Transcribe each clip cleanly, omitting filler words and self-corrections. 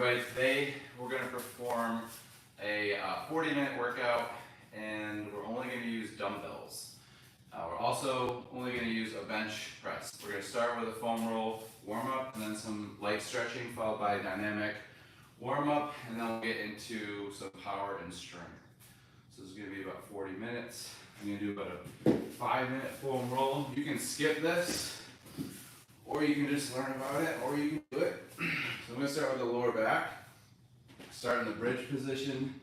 everybody. Today we're going to perform a 40-minute workout, and we're only going to use dumbbells. We're also only going to use a bench press. We're going to start with a foam roll warm-up, and then some light stretching, followed by a dynamic warm-up, and then we'll get into some power and strength. So this is going to be about 40 minutes. I'm going to do about a 5-minute foam roll. You can skip this, or you can just learn about it, or you can do it. So I'm going to start with the lower back. Start in the bridge position,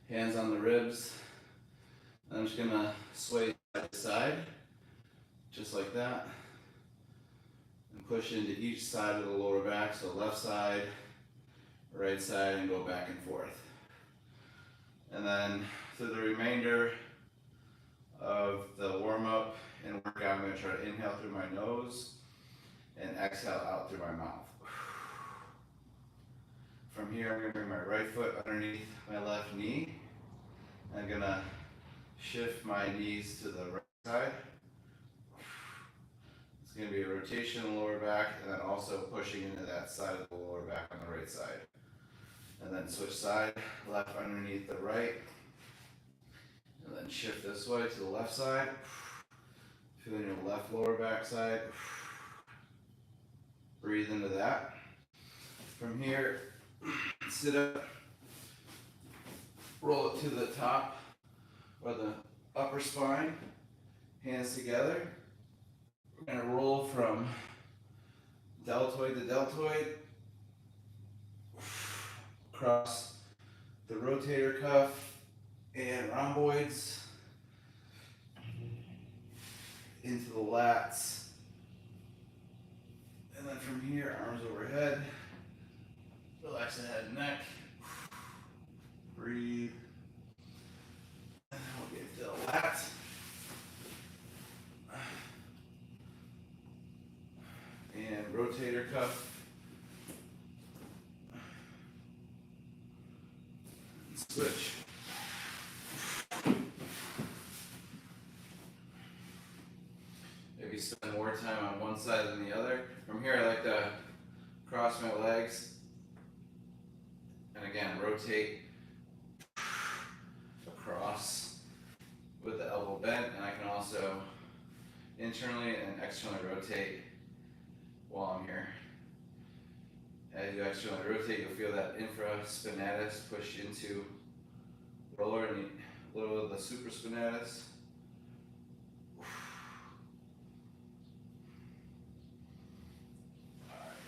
hands on the ribs. And I'm just going to sway side to side, just like that. And push into each side of the lower back, so left side, right side, and go back and forth. And then through the remainder of the warm-up and workout, I'm going to try to inhale through my nose and exhale out through my mouth. From here, I'm going to bring my right foot underneath my left knee. I'm going to shift my knees to the right side. It's going to be a rotation in the lower back, and then also pushing into that side of the lower back on the right side. And then switch side, left underneath the right. And then shift this way to the left side. Feeling your left lower back side. Breathe into that. From here, sit up, roll it to the top or the upper spine, hands together. We're going to roll from deltoid to deltoid, across the rotator cuff and rhomboids, into the lats. And then from here, arms overhead, relax the head and neck, breathe, and then we'll get to the lats. And rotator cuff, and switch. Maybe spend more time on one side than the other. From here, I like to cross my legs, and again, rotate across with the elbow bent, and I can also internally and externally rotate while I'm here. As you externally rotate, you'll feel that infraspinatus push into roller and a little of the supraspinatus.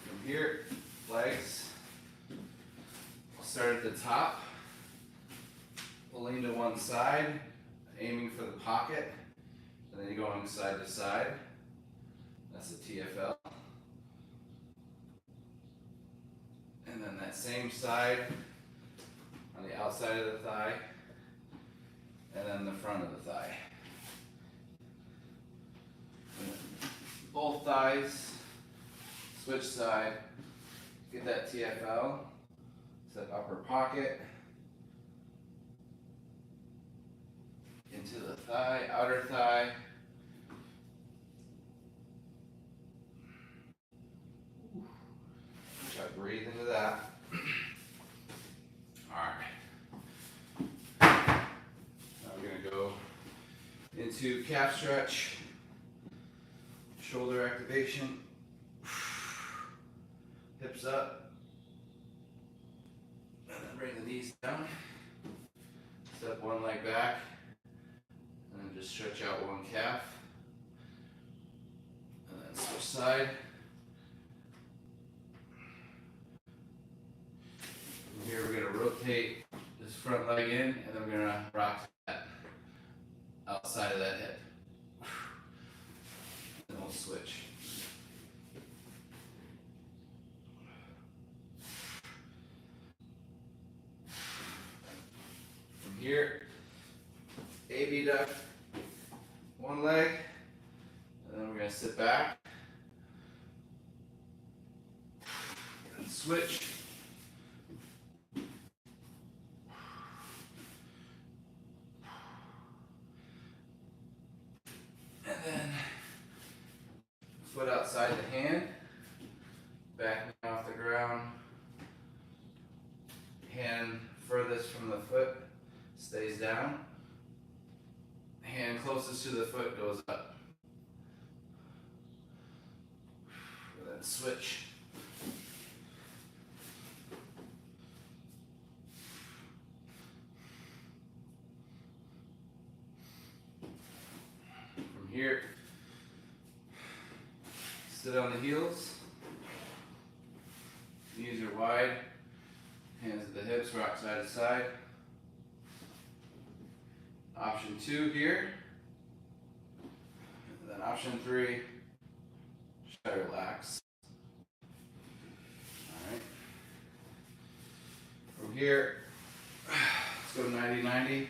From here, legs, we'll start at the top. We'll lean to one side, aiming for the pocket, and then you're going side to side. That's the TFL. And then that same side on the outside of the thigh, and then the front of the thigh. And then both thighs, switch side, get that TFL, set upper pocket, into the thigh, outer thigh. Try to breathe into that. Alright. Now we're going to go into calf stretch, shoulder activation, hips up, and then bring the knees down. Step one leg back, and then just stretch out one calf, and then switch side. From here we're going to rotate this front leg in, and then we're going to rock that outside of that hip. Then we'll switch. From here, abduct one leg, and then we're going to sit back and switch. And then foot outside the hand, back off the ground, then switch. From here, sit on the heels. Knees are wide, hands at the hips, rock side to side. Option 2 here. And then option 3, try to relax. Alright. From here, let's go 90-90.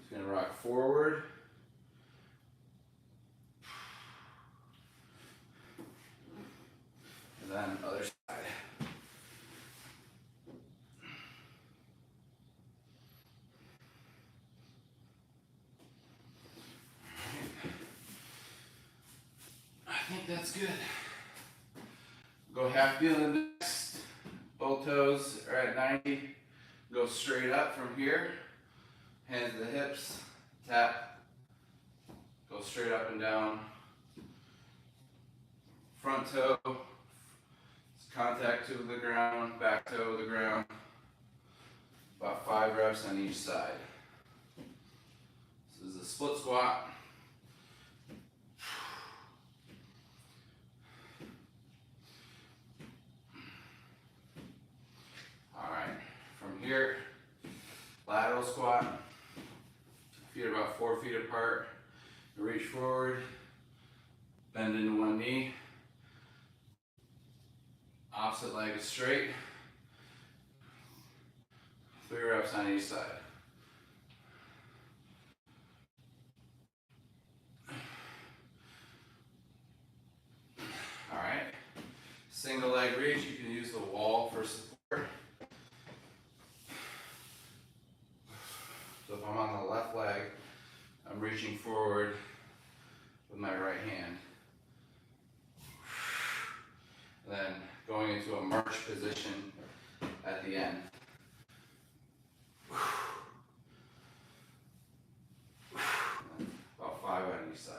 Just gonna rock forward. And then other side. I think that's good. Go half wheel next. Both toes are at 90. Go straight up from here. Hands to the hips. Tap. Go straight up and down. Front toe. Contact to the ground. Back toe to the ground. About 5 reps on each side. This is a split squat. Alright, from here, lateral squat. Feet are about 4 feet apart. Reach forward, bend into one knee. Opposite leg is straight. 3 reps on each side. Alright, single leg reach, you can use the wall for support. So if I'm on the left leg, I'm reaching forward with my right hand. And then going into a march position at the end. About 5 on each side.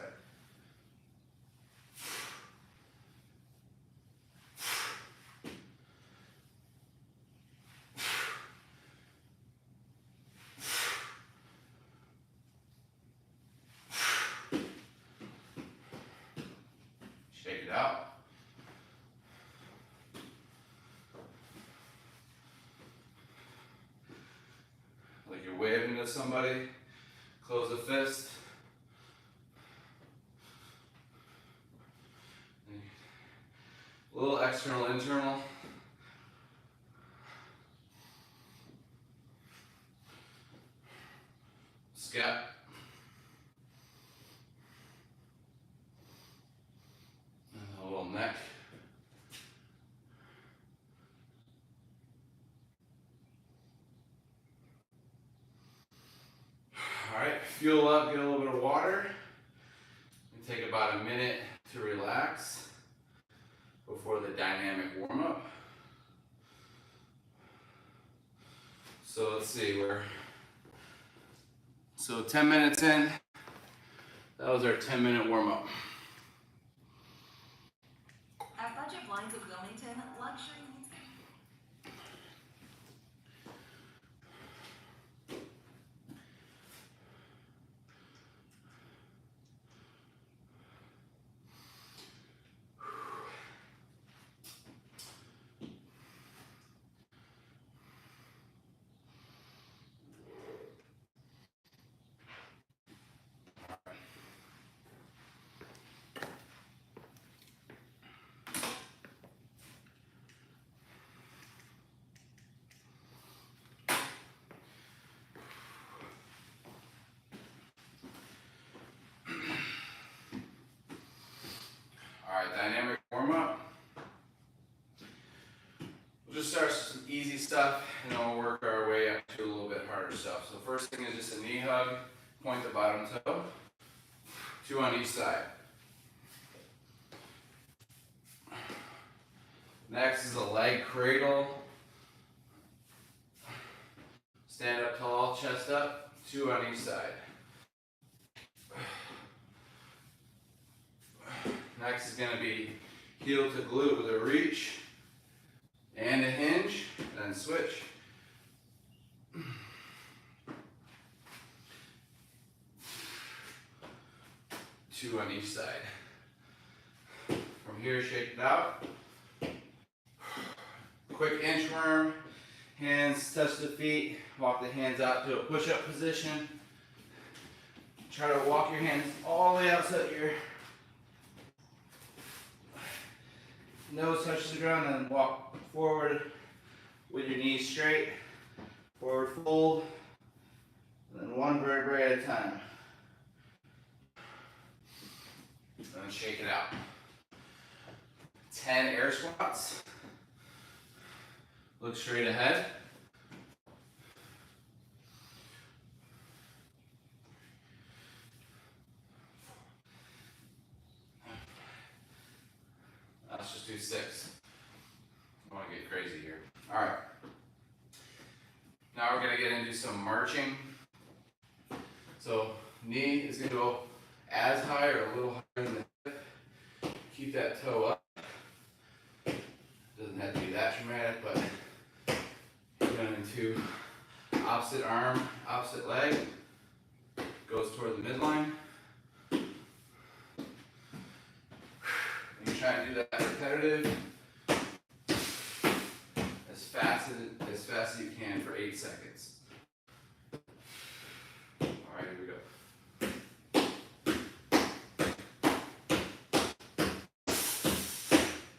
Shake it out. Like you're waving to somebody, close the fist. A little external, internal. Scat. And a little neck. Alright, fuel up, get a little bit of water. And take about a minute to relax before the dynamic warm-up. So let's see, so 10 minutes in, that was our 10-minute warm-up. At Budget Blinds of Wilmington, luxury. Alright, dynamic warm-up. We'll just start with some easy stuff and then we'll work our way up to a little bit harder stuff. So first thing is just a knee hug, point the bottom toe, 2 on each side. Next is a leg cradle. Stand up tall, chest up, 2 on each side. Next is going to be heel to glute with a reach and a hinge, then switch. 2 on each side. From here, shake it out. Quick inchworm, hands touch the feet, walk the hands out to a push-up position. Try to walk your hands all the way out so that your nose touches the ground, and then walk forward with your knees straight. Forward fold, and then 1 vertebrae at a time. And then shake it out. 10 air squats. Look straight ahead. Let's just do 6. I want to get crazy here. All right. Now we're going to get into some marching. So knee is going to go as high or a little higher than the hip. Keep that toe up. Doesn't have to be that dramatic, but going into opposite arm, opposite leg. Goes toward the midline. You try and do that repetitive as fast as you can for 8 seconds. All right, here we go.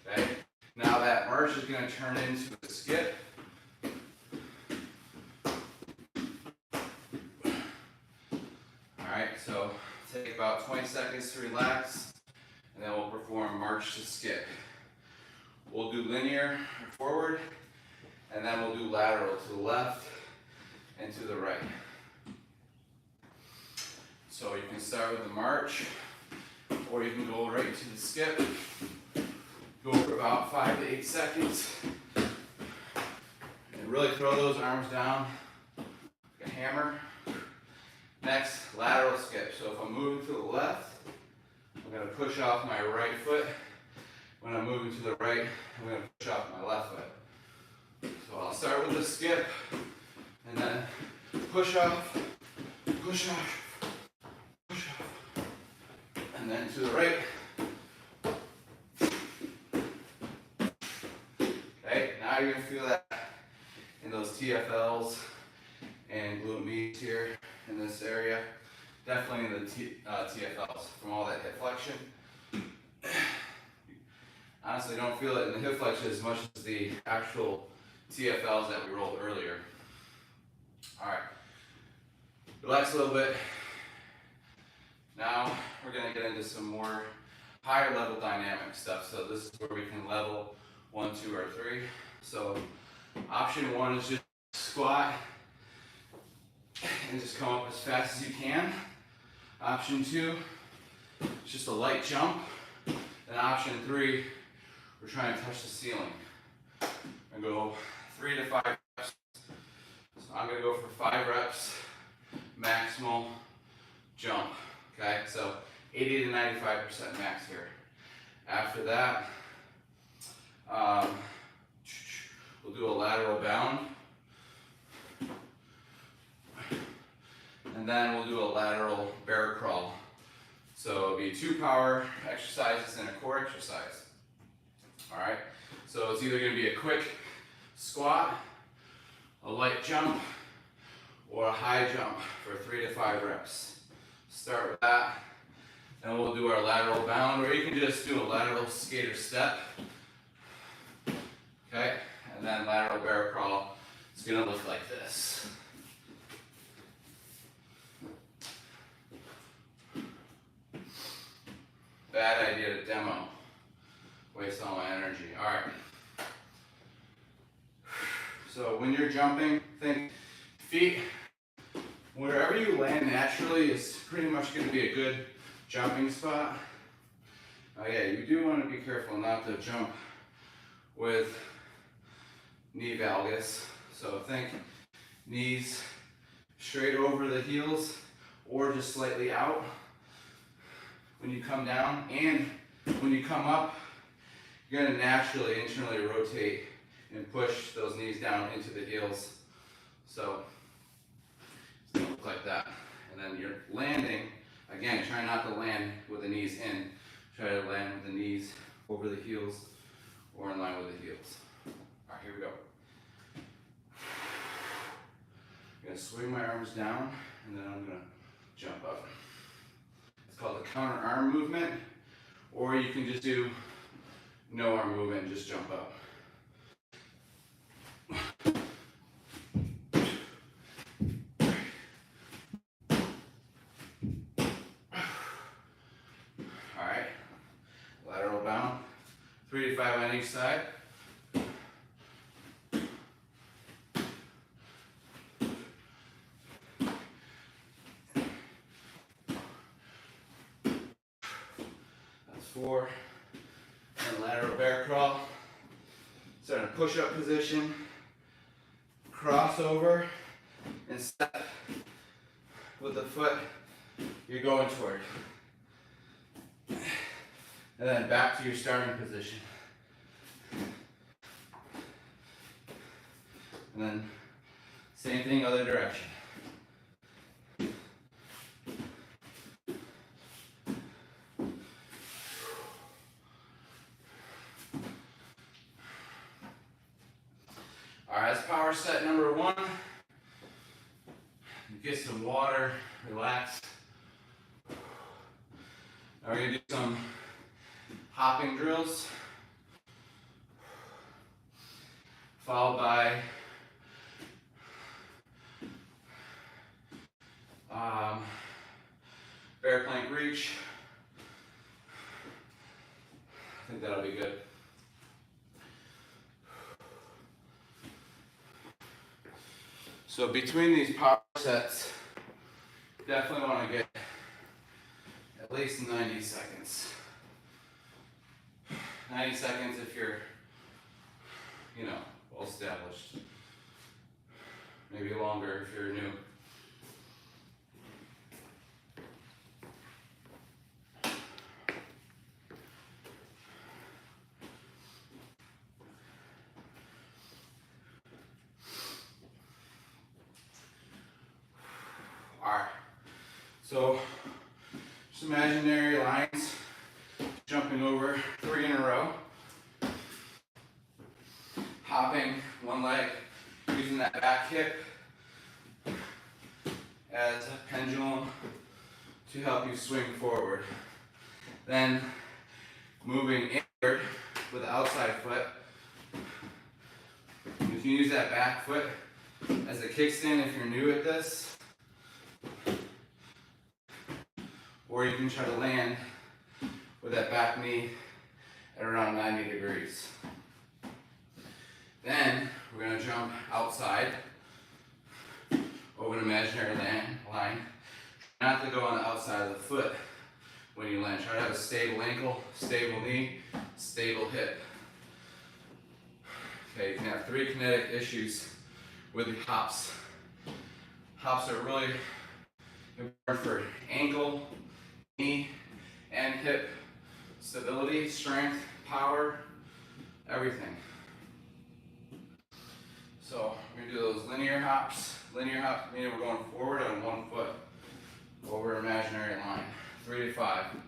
Okay, now that march is going to turn into a skip. All right, so take about 20 seconds to relax. And then we'll perform march to skip. We'll do linear forward, and then we'll do lateral to the left and to the right. So you can start with the march, or you can go right to the skip. Go for about 5 to 8 seconds. And really throw those arms down like a hammer. Next, lateral skip. So if I'm moving to the left, I'm going to push off my right foot. When I'm moving to the right, I'm going to push off my left foot. So I'll start with the skip, and then push off, push off, push off, and then to the right. Okay, now you're going to feel that in those TFLs and glute medius here in this area. Definitely in the TFLs from all that hip flexion. Honestly, don't feel it in the hip flexion as much as the actual TFLs that we rolled earlier. All right, relax a little bit. Now we're going to get into some more higher level dynamic stuff. So this is where we can level 1, 2, or 3. So option 1 is just squat and just come up as fast as you can. Option 2 is just a light jump. And option 3, we're trying to touch the ceiling. And go 3 to 5 reps. So I'm going to go for 5 reps, maximal jump. Okay, so 80 to 95% max here. After that, we'll do a lateral bound. And then we'll do a lateral bear crawl. So it'll be 2 power exercises and a core exercise. All right, so it's either going to be a quick squat, a light jump, or a high jump for 3 to 5 reps. Start with that. Then we'll do our lateral bound, or you can just do a lateral skater step. Okay, and then lateral bear crawl. It's going to look like this. Bad idea to demo. Waste all my energy. All right. So when you're jumping, think feet, wherever you land naturally is pretty much going to be a good jumping spot. Oh yeah, you do want to be careful not to jump with knee valgus. So think knees straight over the heels or just slightly out when you come down, and when you come up, you're going to naturally internally rotate and push those knees down into the heels. So it's going to look like that. And then you're landing, again, try not to land with the knees in. Try to land with the knees over the heels or in line with the heels. All right, here we go. I'm going to swing my arms down, and then I'm going to jump up. It's called the counter arm movement, or you can just do no arm movement and just jump up. All right, lateral bound, 3 to 5 on each side. That's 4. And lateral bear crawl. Start in a push-up position, crossover, and step with the foot you're going toward. And then back to your starting position. And then same thing, other direction. All right, that's power set number 1. Get some water, relax. Now we're gonna do some hopping drills, followed by bear plank reach. I think that'll be good. So between these power sets, definitely want to get at least 90 seconds. 90 seconds if you're, well established. Maybe longer if you're new. Alright, so just imaginary lines, jumping over 3 in a row, hopping one leg, using that back hip as a pendulum to help you swing forward. Then moving inward with the outside foot. You can use that back foot as a kickstand if you're new at this. Or you can try to land with that back knee at around 90 degrees. Then we're going to jump outside over an imaginary line. Not to go on the outside of the foot when you land. Try to have a stable ankle, stable knee, stable hip. Okay, you can have 3 kinetic issues with the hops. Hops are really important for ankle, knee, and hip stability, strength, power, everything. So we're going to do those linear hops. Linear hops meaning we're going forward on 1 foot over imaginary line. 3 to 5. You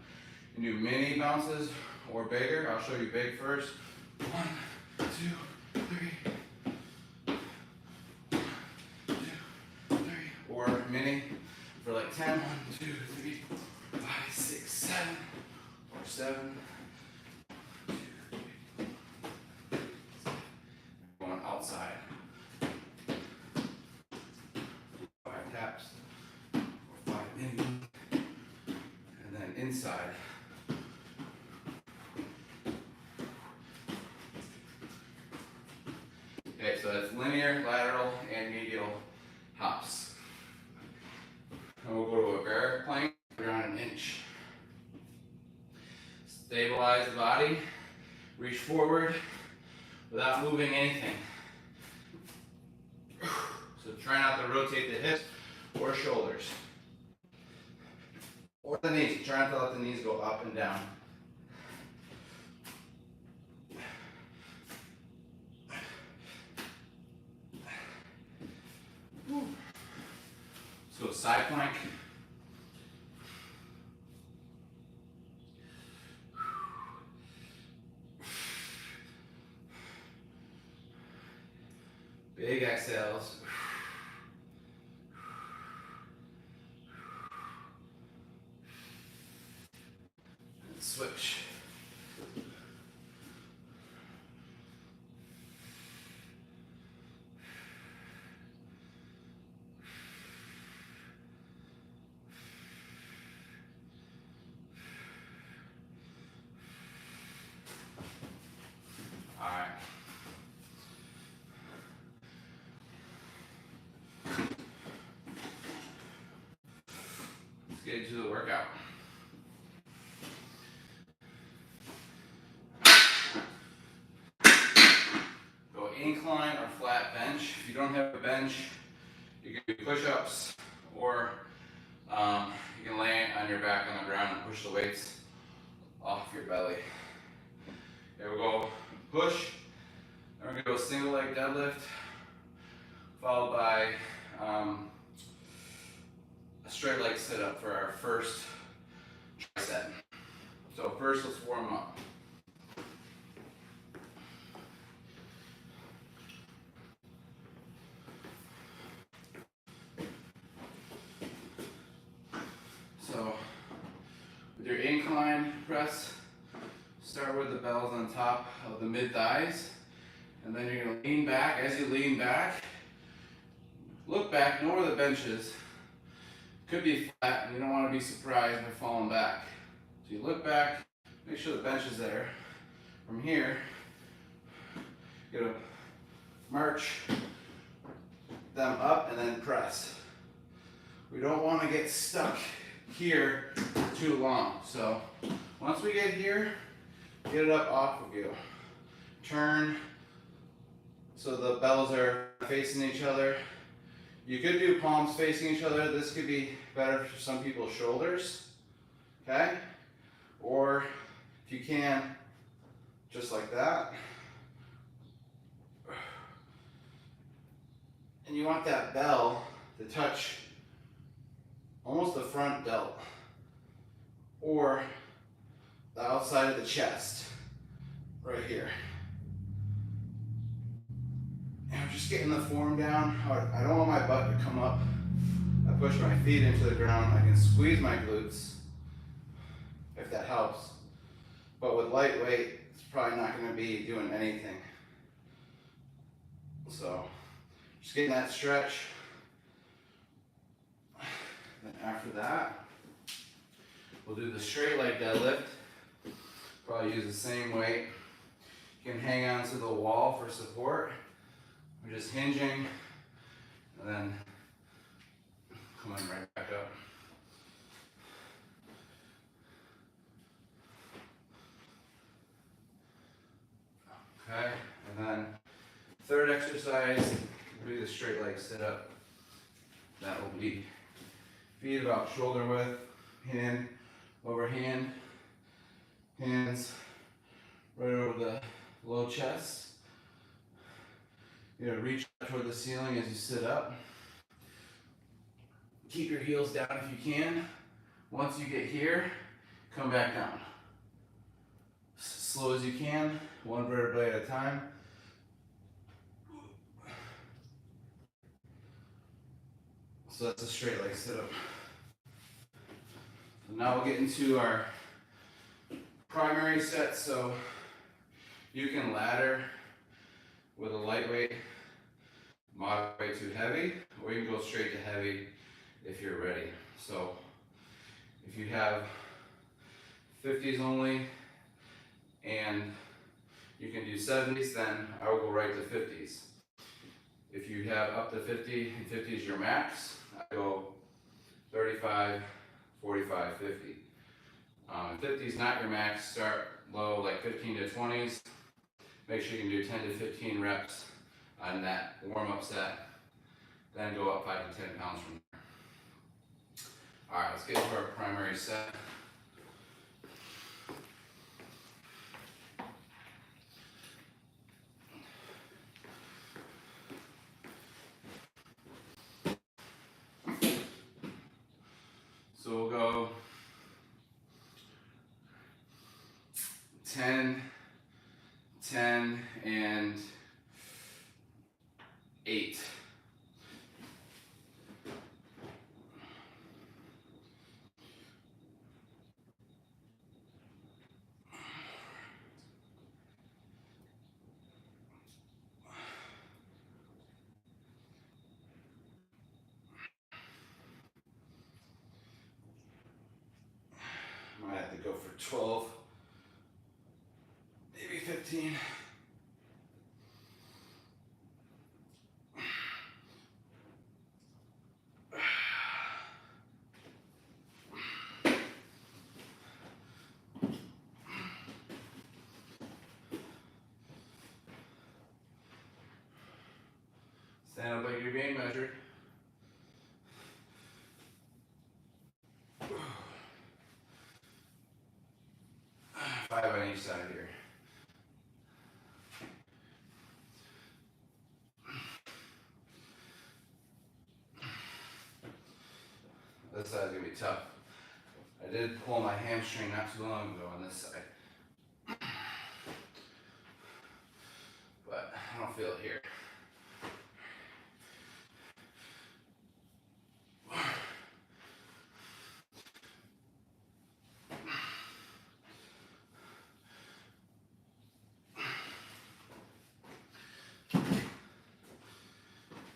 can do mini bounces or bigger. I'll show you big first. 1, 2, 3. 1, 2, 3. Or mini for like 10. 1, 2, 3, 5, 6, 7. Or 7. 1, 2, 3. Going outside. 5 taps. Or 5 mini. And then inside. Okay, so that's linear, lateral, and medial hops. And we'll go to a bear plank around 1 inch. Stabilize the body, reach forward, without moving anything. So try not to rotate the hips or shoulders. Or the knees. Try not to let the knees go up and down. So side plank. Big exhales. And switch. All right. Let's get into the workout. Go incline or flat bench. If you don't have a bench, you can do push-ups, or you can lay on your back on the ground and push the weights off your belly. Here we go. Push. Then we're gonna go single leg deadlift, followed by a straight leg sit up for our first tricep. So first, let's warm up. So with your incline press, start with the bells on top of the mid thighs, and then you're going to lean back. As you lean back, look back, know where the bench is. Could be flat, and you don't want to be surprised by falling back. So you look back, make sure the bench is there. From here, you're going to march them up and then press. We don't want to get stuck here too long. So once we get here, get it up off of you. Turn so the bells are facing each other. You could do palms facing each other. This could be better for some people's shoulders. Okay? Or if you can, just like that. And you want that bell to touch almost the front delt or the outside of the chest, right here. And I'm just getting the form down. I don't want my butt to come up. I push my feet into the ground. I can squeeze my glutes, if that helps. But with lightweight, it's probably not going to be doing anything. So, just getting that stretch. Then after that, we'll do the straight leg deadlift. Probably use the same weight. You can hang on to the wall for support. We're just hinging and then coming right back up. Okay, and then third exercise will be the straight leg sit up. That will be feet about shoulder width, hand over hand, hands right over the low chest. You're gonna reach toward the ceiling as you sit up. Keep your heels down if you can. Once you get here, come back down. Slow as you can, one vertebrae at a time. So that's a straight leg sit up. So now we'll get into our primary set. So you can ladder with a lightweight, moderate to heavy, or you can go straight to heavy if you're ready. So if you have 50s only and you can do 70s, then I will go right to 50s. If you have up to 50 and 50 is your max, I go 35, 45, 50. 50 is not your max, start low like 15 to 20s, Make sure you can do 10 to 15 reps on that warm-up set. Then go up 5 to 10 pounds from there. All right, let's get to our primary set. So we'll go 10, 10, and 8. Might have to go for 12, maybe 15. Stand up like you're being measured. Five on each side here. This side's gonna be tough. I did pull my hamstring not too long ago on this side. But I don't feel it here.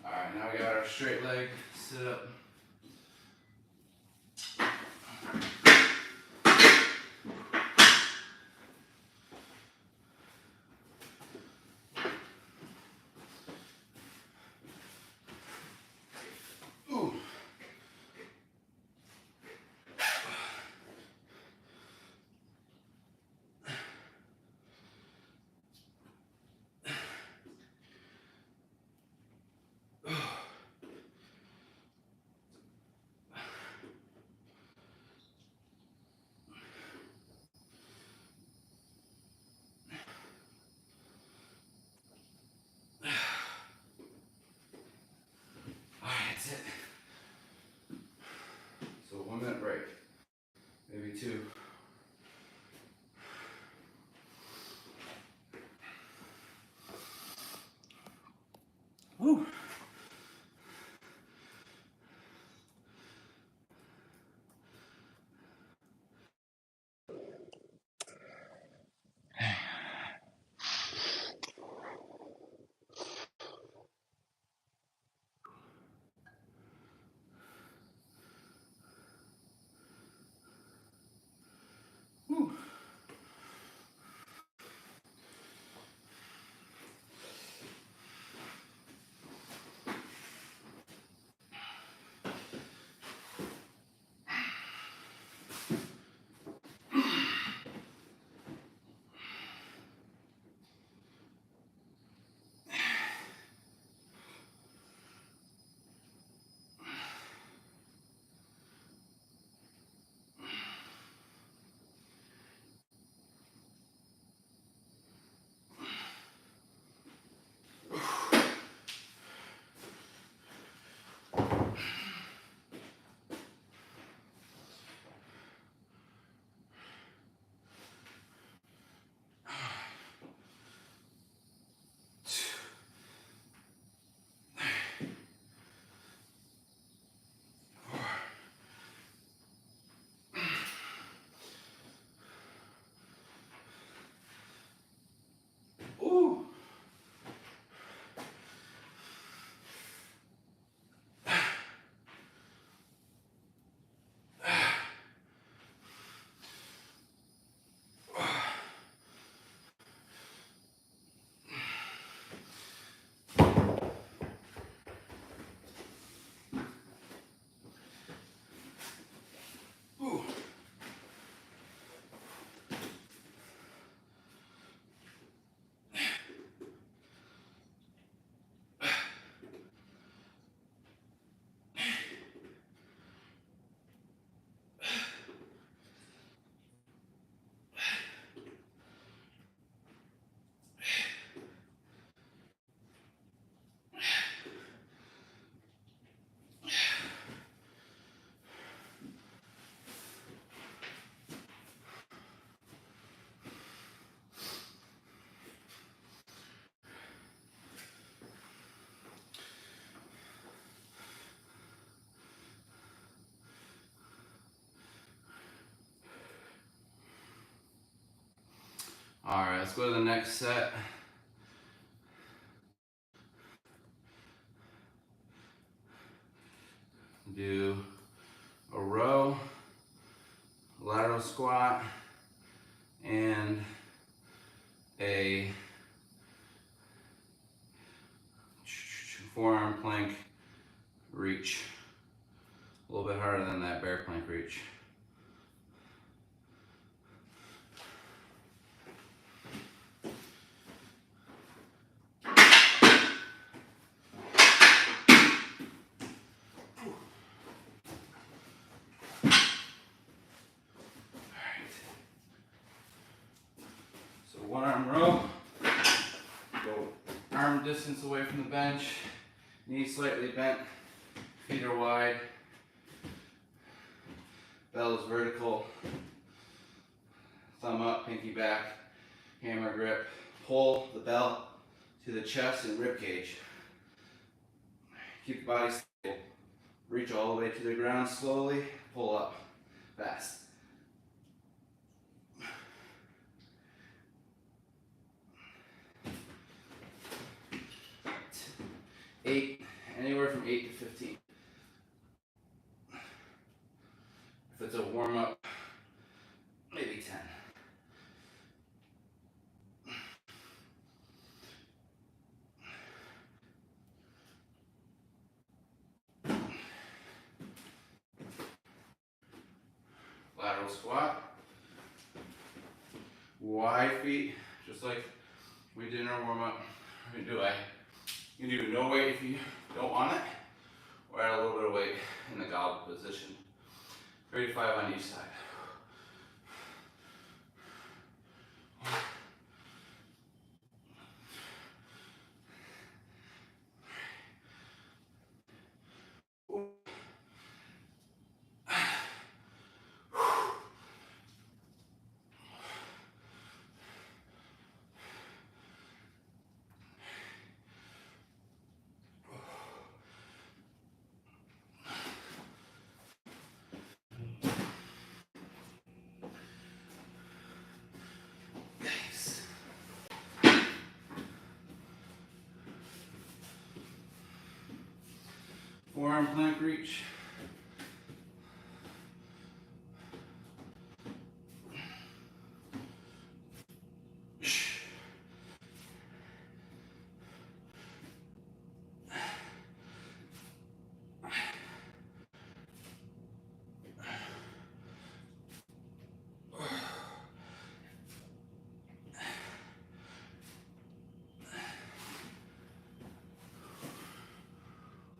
Alright, now we got our straight leg, sit up. Ooh. All right, let's go to the next set. Do a row, lateral squat, and a forearm plank reach. A little bit harder than that bear plank reach. So one arm row, go arm distance away from the bench, knees slightly bent, feet are wide, bell is vertical, thumb up, pinky back, hammer grip, pull the bell to the chest and rib cage. Keep the body stable. Reach all the way to the ground slowly, pull up, fast. 8, anywhere from 8 to 15. If it's a warm up, maybe 10. Lateral squat. Wide feet, just like we did in our warm up. You can do no weight if you don't want it, or add a little bit of weight in the goblet position. 3 to 5 on each side. Forearm plank reach.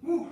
Woo.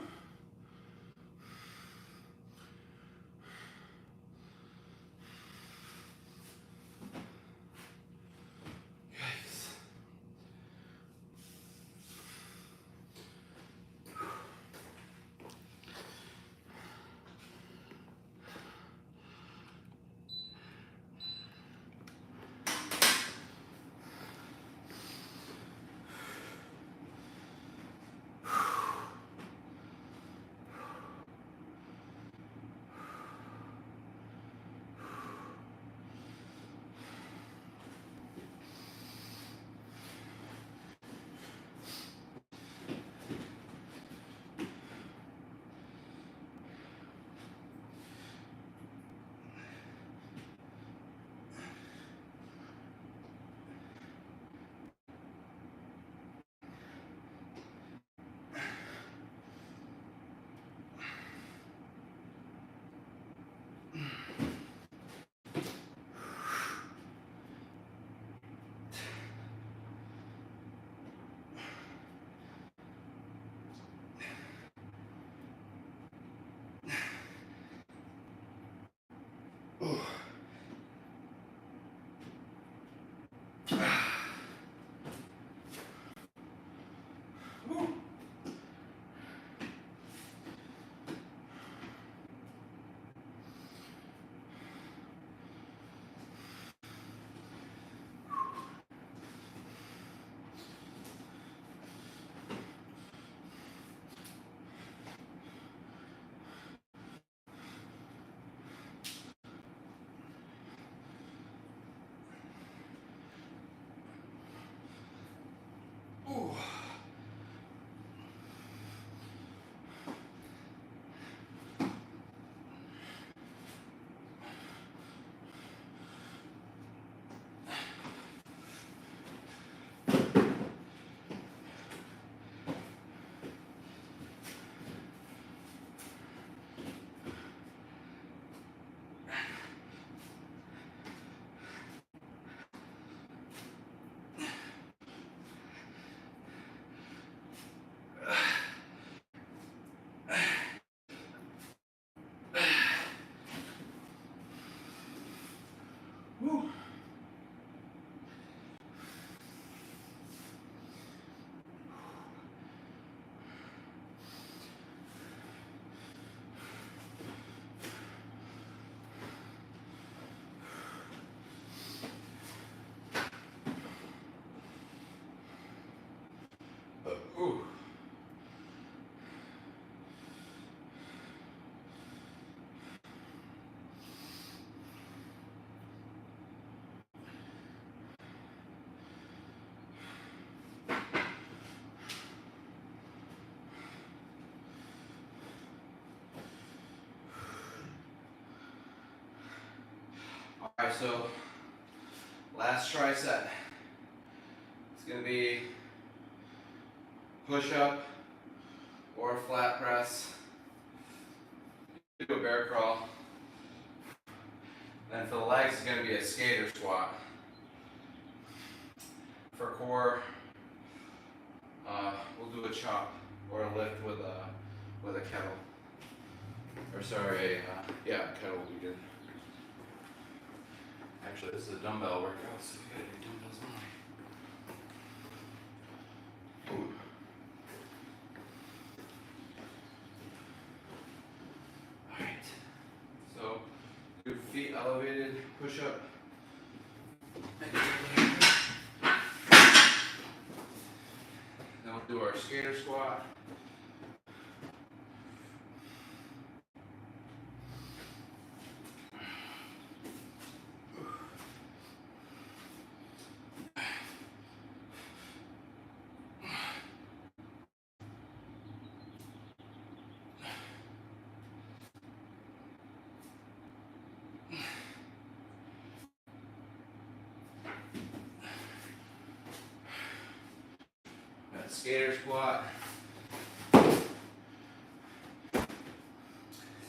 So last tricep. It's going to be push up or flat press. Do a bear crawl. Then for the legs, it's going to be a skater squat. For core, we'll do a chop or a lift with a kettle. Or sorry, yeah, a kettle will be good. Actually, this is a dumbbell workout, so we gotta do dumbbells only. Ooh. Alright. So, do feet elevated, push up. Then we'll do our skater squat. That skater squat. So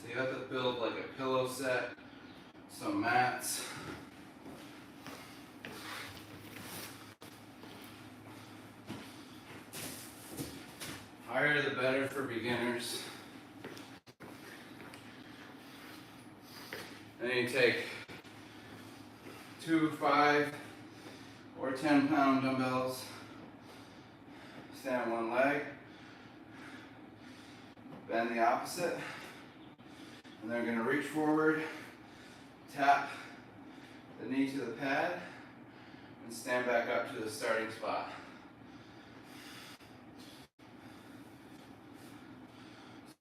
you have to build like a pillow set, some mats. Higher the better for beginners. Then you take 2, 5, or 10-pound dumbbells. Stand on one leg. Bend the opposite. And then we're going to reach forward, tap the knee to the pad, and stand back up to the starting spot.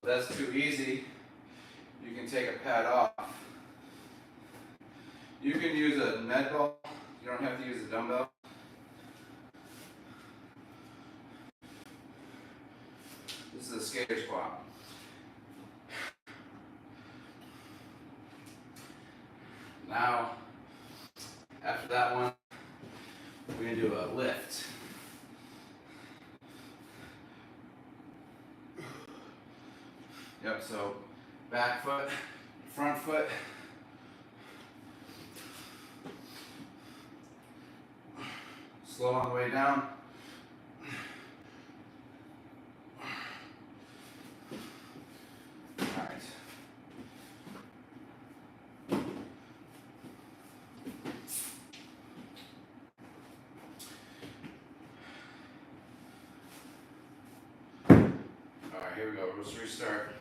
If that's too easy, you can take a pad off. You can use a med ball. You don't have to use a dumbbell. This is a skater squat. Now, after that one, we're going to do a lift. Yep, so back foot, front foot. Slow on the way down. All right. All right, here we go. Let's restart.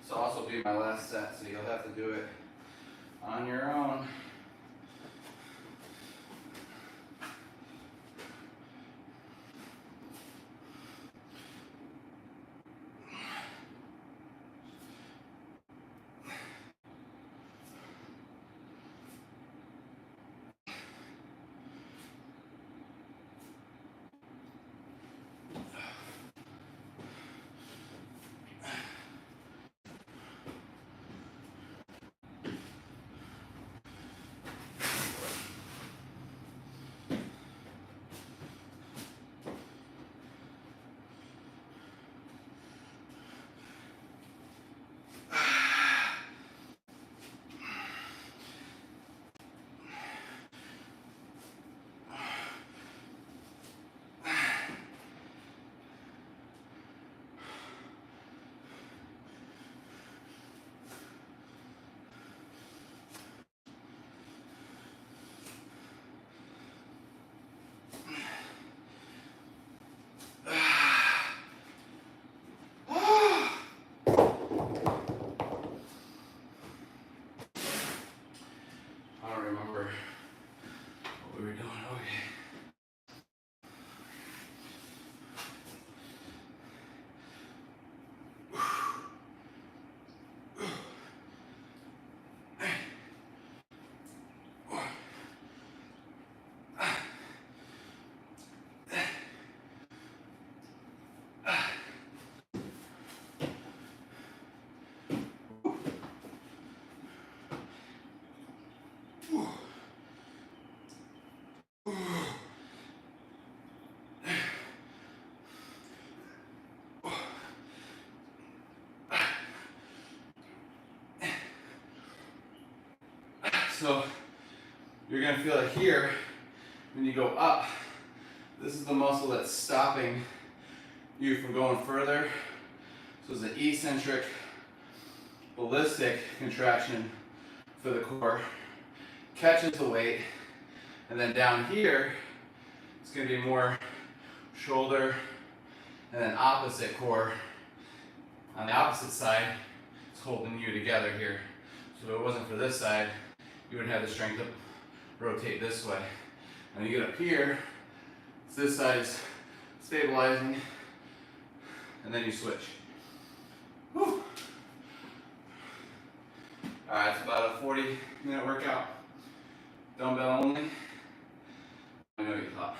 This will also be my last set, so you'll have to do it on your own. So you're gonna feel it here when you go up. This is the muscle that's stopping you from going further. So it's an eccentric, ballistic contraction for the core. Catches the weight, and then down here, it's gonna be more shoulder, and then opposite core. On the opposite side, it's holding you together here. So if it wasn't for this side, you wouldn't have the strength to rotate this way. And you get up here, it's this side is stabilizing, and then you switch. Whew. All right, it's about a 40-minute workout. Dumbbell only. I know you thought.